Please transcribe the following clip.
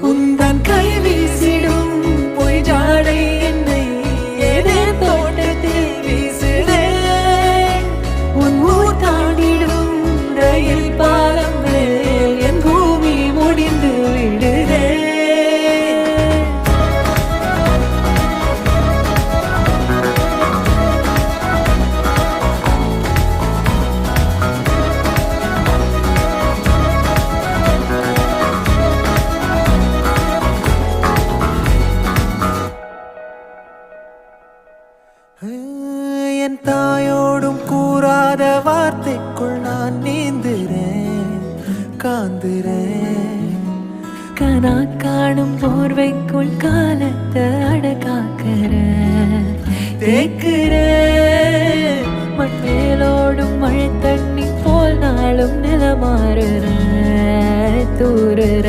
உந்தன் கை வீசிடும் பொய் ஜாடை என்னை ஏதே தோட்டத்தில் வீசுதே. உன் ஊர் தாண்டிடும் ரயில் பாலம் மேல் என் பூமி முடிந்து விடுதே. என் தாயோடும் கூறாத வார்த்தைக்குள் நான் நீந்துறேன், காந்துறேன். கனா காணும் போர்வைக்குள் காலத்தை அடக்காக்கிற தேக்குற. மண்மேலோடும் மழை தண்ணி போல் நாளும் நிலமாறுற தூறுற.